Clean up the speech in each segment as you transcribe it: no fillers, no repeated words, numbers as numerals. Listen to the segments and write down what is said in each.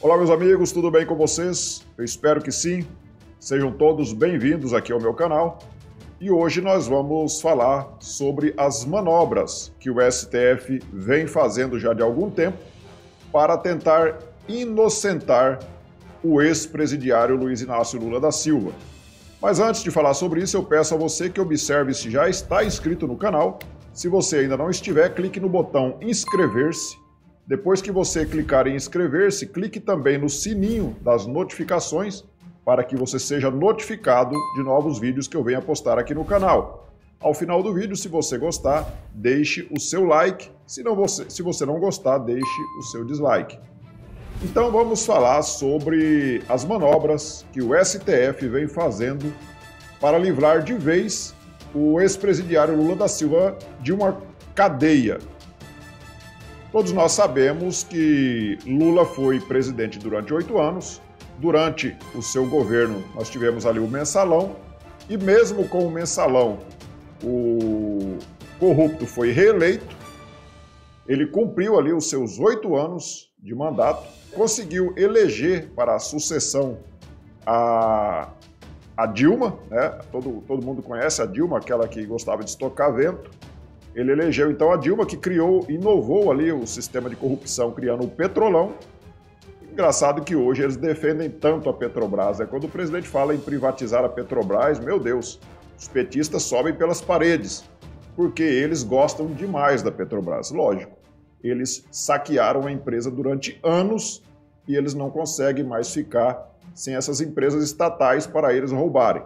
Olá, meus amigos, tudo bem com vocês? Eu espero que sim. Sejam todos bem-vindos aqui ao meu canal. E hoje nós vamos falar sobre as manobras que o STF vem fazendo já de algum tempo para tentar inocentar o ex-presidiário Luiz Inácio Lula da Silva. Mas antes de falar sobre isso, eu peço a você que observe se já está inscrito no canal. Se você ainda não estiver, clique no botão inscrever-se. Depois que você clicar em inscrever-se, clique também no sininho das notificações para que você seja notificado de novos vídeos que eu venha postar aqui no canal. Ao final do vídeo, se você gostar, deixe o seu like. Se você não gostar, deixe o seu dislike. Então vamos falar sobre as manobras que o STF vem fazendo para livrar de vez o ex-presidiário Lula da Silva de uma cadeia. Todos nós sabemos que Lula foi presidente durante 8 anos. Durante o seu governo, nós tivemos ali o mensalão, e mesmo com o mensalão, o corrupto foi reeleito. Ele cumpriu ali os seus 8 anos de mandato, conseguiu eleger para a sucessão a Dilma, né? Todo mundo conhece a Dilma, aquela que gostava de estocar vento. Ele elegeu então a Dilma, que inovou ali o sistema de corrupção, criando o Petrolão. Engraçado que hoje eles defendem tanto a Petrobras, né? Quando o presidente fala em privatizar a Petrobras, meu Deus, os petistas sobem pelas paredes, porque eles gostam demais da Petrobras, lógico. Eles saquearam a empresa durante anos e eles não conseguem mais ficar sem essas empresas estatais para eles roubarem.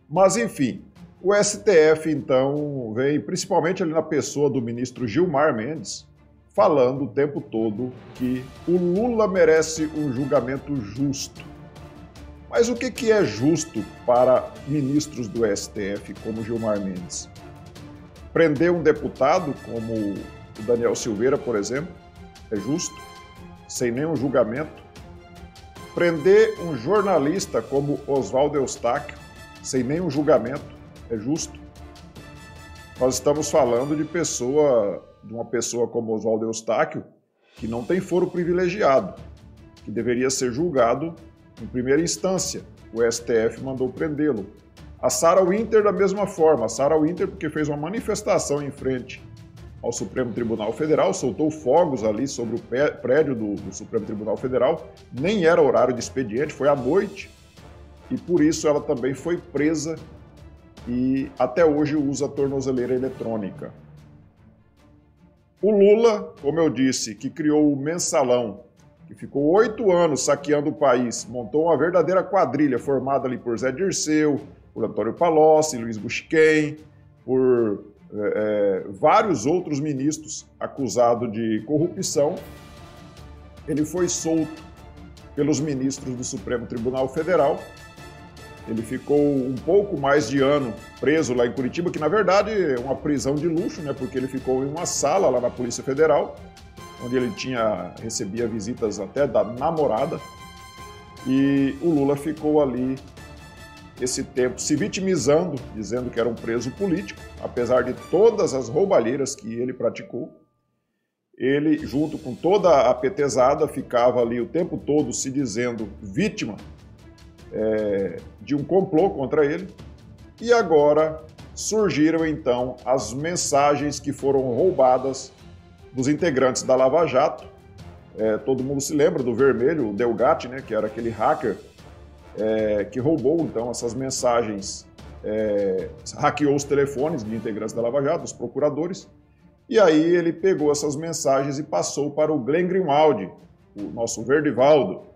Mas enfim, o STF então vem, principalmente ali na pessoa do ministro Gilmar Mendes, falando o tempo todo que o Lula merece um julgamento justo. Mas o que é justo para ministros do STF como Gilmar Mendes? Prender um deputado como o Daniel Silveira, por exemplo, é justo, sem nenhum julgamento? Prender um jornalista como Oswaldo Eustáquio, sem nenhum julgamento, é justo? Nós estamos falando de uma pessoa como Oswaldo Eustáquio, que não tem foro privilegiado, que deveria ser julgado em primeira instância. O STF mandou prendê-lo. A Sarah Winter da mesma forma. A Sarah Winter, porque fez uma manifestação em frente ao Supremo Tribunal Federal, soltou fogos ali sobre o prédio do Supremo Tribunal Federal, nem era horário de expediente, foi à noite, e por isso ela também foi presa e até hoje usa a tornozeleira eletrônica. O Lula, como eu disse, que criou o mensalão, que ficou 8 anos saqueando o país, montou uma verdadeira quadrilha formada ali por Zé Dirceu, por Antônio Palocci, Luiz Busquem, por vários outros ministros acusados de corrupção. Ele foi solto pelos ministros do Supremo Tribunal Federal. Ele ficou um pouco mais de ano preso lá em Curitiba, que na verdade é uma prisão de luxo, né? Porque ele ficou em uma sala lá na Polícia Federal, onde ele recebia visitas até da namorada. E o Lula ficou ali esse tempo se vitimizando, dizendo que era um preso político, apesar de todas as roubalheiras que ele praticou. Ele, junto com toda a petezada, ficava ali o tempo todo se dizendo vítima de um complô contra ele. E agora surgiram então as mensagens que foram roubadas dos integrantes da Lava Jato. Todo mundo se lembra do Vermelho, o Delgatti, né, que era aquele hacker que roubou então essas mensagens, hackeou os telefones de integrantes da Lava Jato, os procuradores, e aí ele pegou essas mensagens e passou para o Glenn Greenwald, o nosso Verdivaldo.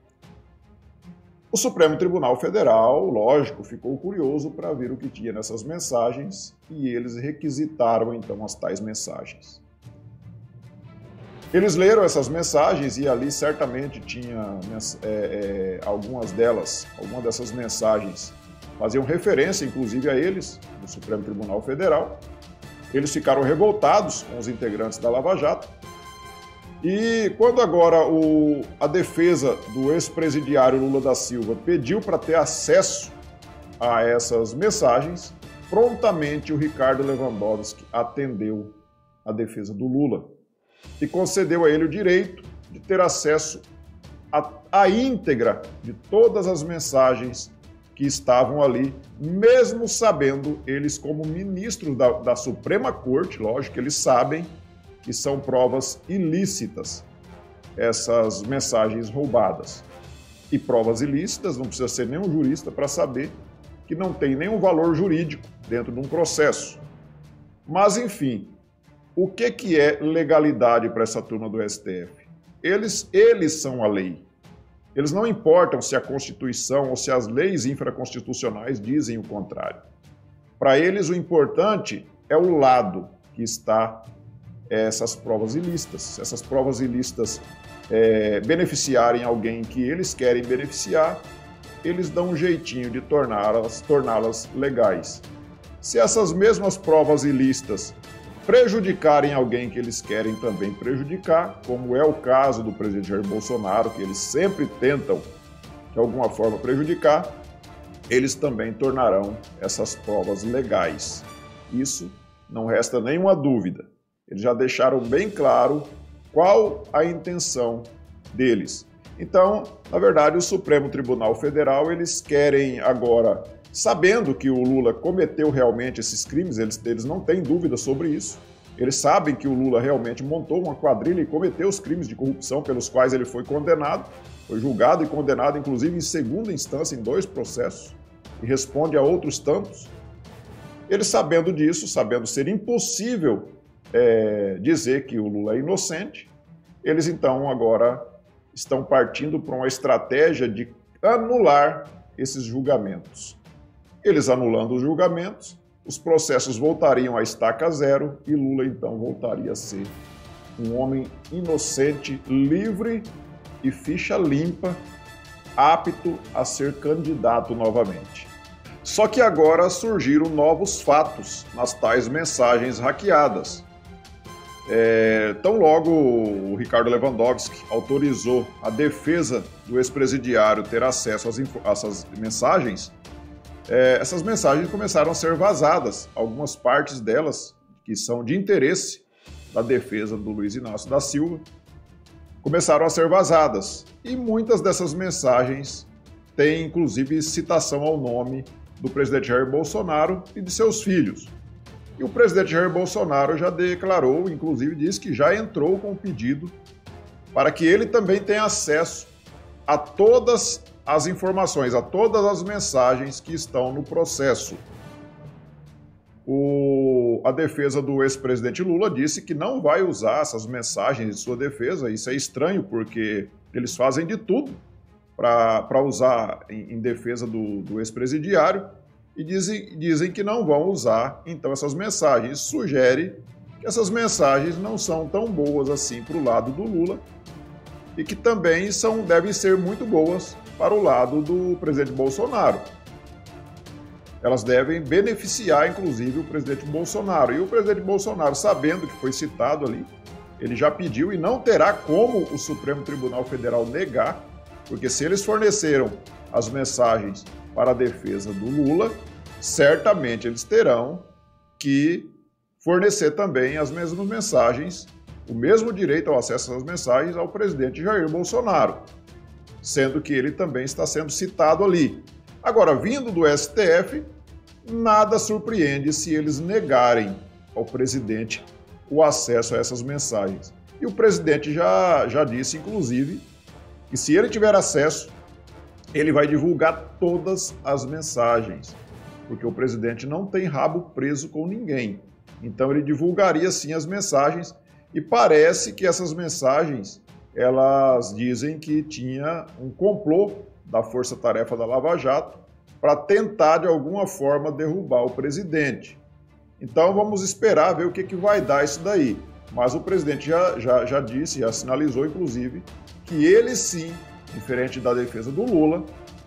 O Supremo Tribunal Federal, lógico, ficou curioso para ver o que tinha nessas mensagens e eles requisitaram então as tais mensagens. Eles leram essas mensagens e ali certamente tinha algumas dessas mensagens faziam referência inclusive a eles, do Supremo Tribunal Federal. Eles ficaram revoltados com os integrantes da Lava Jato. E quando agora a defesa do ex-presidiário Lula da Silva pediu para ter acesso a essas mensagens, prontamente o Ricardo Lewandowski atendeu a defesa do Lula e concedeu a ele o direito de ter acesso a íntegra de todas as mensagens que estavam ali, mesmo sabendo, eles como ministros da Suprema Corte, lógico, eles sabem que são provas ilícitas, essas mensagens roubadas. E provas ilícitas, não precisa ser nenhum jurista para saber que não tem nenhum valor jurídico dentro de um processo. Mas, enfim, o que é legalidade para essa turma do STF? Eles são a lei. Eles não importam se a Constituição ou se as leis infraconstitucionais dizem o contrário. Para eles, o importante é o lado que está essas provas ilícitas. Se essas provas ilícitas beneficiarem alguém que eles querem beneficiar, eles dão um jeitinho de torná-las legais. Se essas mesmas provas ilícitas prejudicarem alguém que eles querem também prejudicar, como é o caso do presidente Jair Bolsonaro, que eles sempre tentam, de alguma forma, prejudicar, eles também tornarão essas provas legais. Isso não resta nenhuma dúvida. Eles já deixaram bem claro qual a intenção deles. Então, na verdade, o Supremo Tribunal Federal, eles querem agora, sabendo que o Lula cometeu realmente esses crimes, eles não têm dúvida sobre isso, eles sabem que o Lula realmente montou uma quadrilha e cometeu os crimes de corrupção pelos quais ele foi condenado, foi julgado e condenado, inclusive em segunda instância, em 2 processos, e responde a outros tantos. Eles sabendo disso, sabendo ser impossível dizer que o Lula é inocente, eles então agora estão partindo para uma estratégia de anular esses julgamentos. Eles anulando os julgamentos, os processos voltariam à estaca zero e Lula então voltaria a ser um homem inocente, livre e ficha limpa, apto a ser candidato novamente. Só que agora surgiram novos fatos nas tais mensagens hackeadas. Tão logo o Ricardo Lewandowski autorizou a defesa do ex-presidiário ter acesso a essas mensagens, essas mensagens começaram a ser vazadas. Algumas partes delas, que são de interesse da defesa do Luiz Inácio da Silva, começaram a ser vazadas. E muitas dessas mensagens têm, inclusive, citação ao nome do presidente Jair Bolsonaro e de seus filhos. E o presidente Jair Bolsonaro já declarou, inclusive disse que já entrou com o pedido para que ele também tenha acesso a todas as informações, a todas as mensagens que estão no processo. A defesa do ex-presidente Lula disse que não vai usar essas mensagens de sua defesa. Isso é estranho, porque eles fazem de tudo para usar em defesa do ex-presidiário e dizem que não vão usar, então, essas mensagens. Isso sugere que essas mensagens não são tão boas assim para o lado do Lula e que também devem ser muito boas para o lado do presidente Bolsonaro. Elas devem beneficiar, inclusive, o presidente Bolsonaro. E o presidente Bolsonaro, sabendo que foi citado ali, ele já pediu e não terá como o Supremo Tribunal Federal negar, porque se eles forneceram as mensagens para a defesa do Lula, certamente eles terão que fornecer também as mesmas mensagens, o mesmo direito ao acesso às mensagens ao presidente Jair Bolsonaro, sendo que ele também está sendo citado ali. Agora, vindo do STF, nada surpreende se eles negarem ao presidente o acesso a essas mensagens. E o presidente já disse, inclusive, que se ele tiver acesso, ele vai divulgar todas as mensagens, porque o presidente não tem rabo preso com ninguém. Então ele divulgaria sim as mensagens e parece que essas mensagens, elas dizem que tinha um complô da Força Tarefa da Lava Jato para tentar de alguma forma derrubar o presidente. Então vamos esperar ver o que vai dar isso daí. Mas o presidente já disse, já sinalizou inclusive, que ele sim, diferente da defesa do Lula,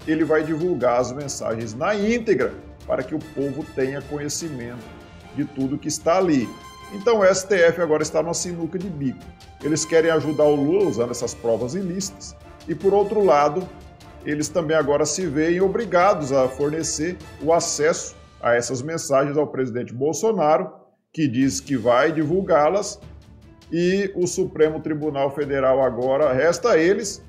ele vai divulgar as mensagens na íntegra para que o povo tenha conhecimento de tudo que está ali. Então o STF agora está numa sinuca de bico. Eles querem ajudar o Lula usando essas provas ilícitas e, por outro lado, eles também agora se veem obrigados a fornecer o acesso a essas mensagens ao presidente Bolsonaro, que diz que vai divulgá-las, e o Supremo Tribunal Federal agora, resta a eles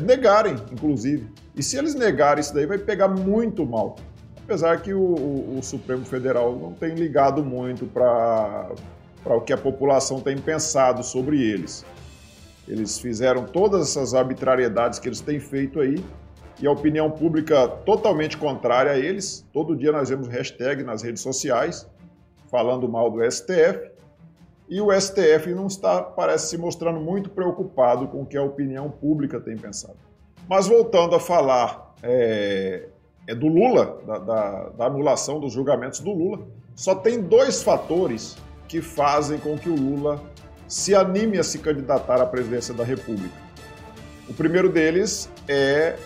negarem, inclusive. E se eles negarem isso daí, vai pegar muito mal. Apesar que o Supremo Federal não tem ligado muito para o que a população tem pensado sobre eles. Eles fizeram todas essas arbitrariedades que eles têm feito aí, e a opinião pública totalmente contrária a eles. Todo dia nós vemos hashtag nas redes sociais falando mal do STF, e o STF não está, parece, se mostrando muito preocupado com o que a opinião pública tem pensado. Mas voltando a falar do Lula, da anulação dos julgamentos do Lula, só tem dois fatores que fazem com que o Lula se anime a se candidatar à presidência da República. O primeiro deles é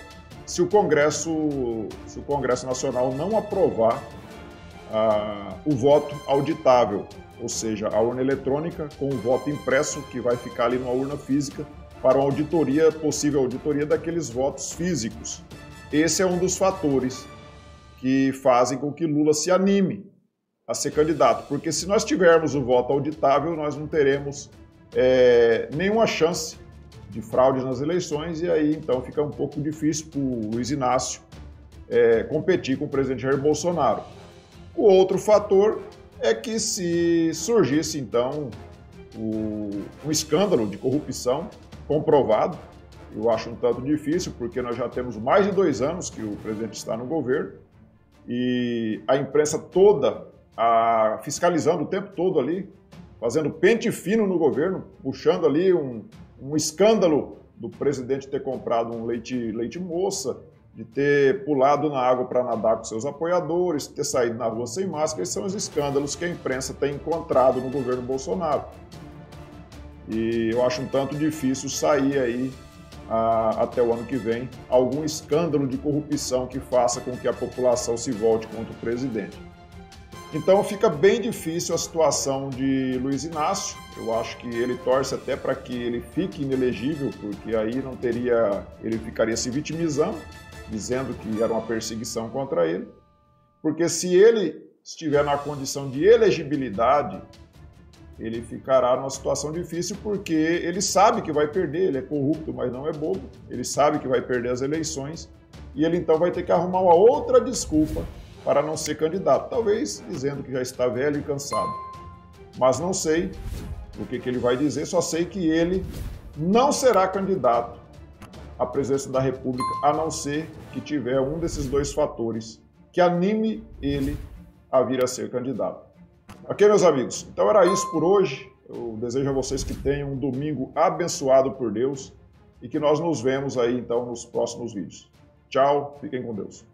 se o Congresso Nacional não aprovar o voto auditável, ou seja, a urna eletrônica com o voto impresso que vai ficar ali numa urna física para uma auditoria, possível auditoria daqueles votos físicos. Esse é um dos fatores que fazem com que Lula se anime a ser candidato, porque se nós tivermos o voto auditável, nós não teremos nenhuma chance de fraude nas eleições, e aí então fica um pouco difícil para o Luiz Inácio competir com o presidente Jair Bolsonaro. O outro fator é que se surgisse então um escândalo de corrupção comprovado, eu acho um tanto difícil, porque nós já temos mais de 2 anos que o presidente está no governo, e a imprensa toda fiscalizando o tempo todo ali, fazendo pente fino no governo, puxando ali um escândalo do presidente ter comprado um leite moça, de ter pulado na água para nadar com seus apoiadores, ter saído na rua sem máscara. Esses são os escândalos que a imprensa tem encontrado no governo Bolsonaro. E eu acho um tanto difícil sair aí, até o ano que vem, algum escândalo de corrupção que faça com que a população se volte contra o presidente. Então fica bem difícil a situação de Luiz Inácio. Eu acho que ele torce até para que ele fique inelegível, porque aí ele ficaria se vitimizando, dizendo que era uma perseguição contra ele. Porque se ele estiver na condição de elegibilidade, ele ficará numa situação difícil, porque ele sabe que vai perder, ele é corrupto, mas não é bobo, ele sabe que vai perder as eleições, e ele então vai ter que arrumar uma outra desculpa para não ser candidato, talvez dizendo que já está velho e cansado. Mas não sei o que ele vai dizer, só sei que ele não será candidato à presidência da República, a não ser que tiver um desses dois fatores que anime ele a vir a ser candidato. Ok, meus amigos? Então era isso por hoje. Eu desejo a vocês que tenham um domingo abençoado por Deus e que nós nos vemos aí então nos próximos vídeos. Tchau, fiquem com Deus.